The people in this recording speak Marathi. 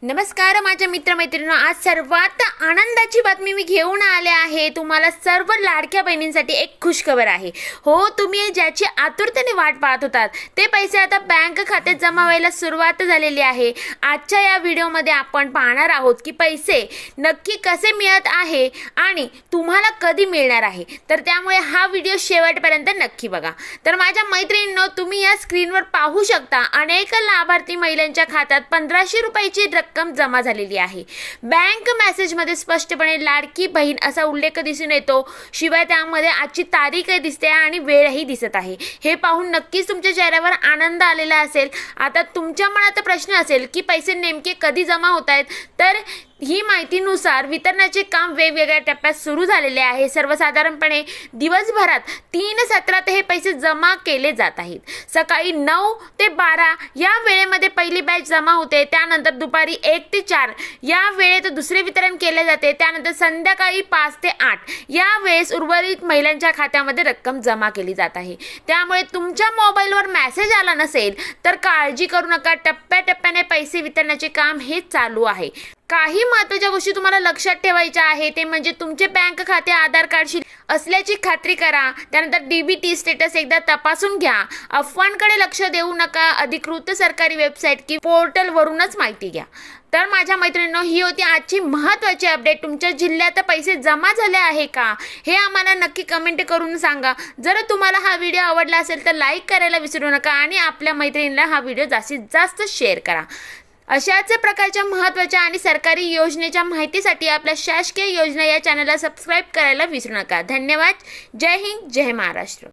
नमस्कार माझ्या मित्रमैत्रिणींनो, आज सर्वात आनंदाची बातमी मी घेऊन आले आहे। तुम्हाला सर्व लाडक्या बहिणींसाठी एक खुशखबर आहे। हो, तुम्ही ज्याची आतुरतेने वाट पाहत होतात ते पैसे आता बँक खात्यात जमा व्हायला सुरुवात झालेली आहे। आजच्या या व्हिडिओमध्ये आपण पाहणार आहोत की पैसे नक्की कसे मिळत आहे आणि तुम्हाला कधी मिळणार आहे। तर त्यामुळे हा व्हिडिओ शेवटपर्यंत नक्की बघा। तर माझ्या मैत्रिणींनो, तुम्ही या स्क्रीनवर पाहू शकता अनेक लाभार्थी महिलांच्या खात्यात 1500 रुपयाची रक्कम जमा झालेली आहे। बँक मेसेजमध्ये स्पष्टपणे लाडकी बहीण असा उल्लेख दिसून येतो। शिवाय त्यामध्ये आजची तारीख दिसते आणि वेळही दिसत आहे। हे पाहून नक्कीच तुमच्या चेहऱ्यावर आनंद आलेला असेल। आता तुमच्या मनात प्रश्न असेल की पैसे नेमके कधी जमा होत आहेत, तर ही माहितीनुसार वितरणाचे काम वेगवेगळ्या टप्प्यात सुरू झालेले आहे। सर्वसाधारणपणे दिवसभरात 3 सत्रात हे पैसे जमा केले जात आहेत। सकाळी 9 ते 12 या वेळेमध्ये पहिली बॅच जमा होते। त्यानंतर दुपारी 1 ते 4 या वेळेत दुसरे वितरण केले जाते। त्यानंतर संध्याकाळी 5 ते 8 या वेळेस उर्वरित महिलांच्या खात्यामध्ये रक्कम जमा केली जात आहे। त्यामुळे तुमच्या मोबाईलवर मेसेज आला नसेल तर काळजी करू नका, टप्प्याटप्प्याने पैसे वितरणाचे काम हे चालू आहे। काही महत्त्वाच्या गोष्टी तुम्हाला लक्षात ठेवायच्या आहे, ते म्हणजे तुमचे बँक खाते आधार कार्डशी असल्याची खात्री करा। त्यानंतर डीबीटी स्टेटस एकदा तपासून घ्या। अफवांकडे लक्ष देऊ नका, अधिकृत सरकारी वेबसाईट की पोर्टलवरूनच माहिती घ्या। तर माझ्या मैत्रिणींनो, ही होती आजची महत्त्वाची अपडेट। तुमच्या जिल्ह्यात पैसे जमा झाले आहे का हे आम्हाला नक्की कमेंट करून सांगा। जर तुम्हाला हा व्हिडिओ आवडला असेल तर लाईक करायला विसरू नका आणि आपल्या मैत्रिणींना हा व्हिडिओ जास्तीत जास्त शेअर करा। अशाच प्रकारच्या महत्त्वाच्या आणि सरकारी योजनेच्या माहितीसाठी आपल्या शासकीय योजना या चॅनलला सबस्क्राईब करायला विसरू नका। धन्यवाद। जय हिंद, जय महाराष्ट्र।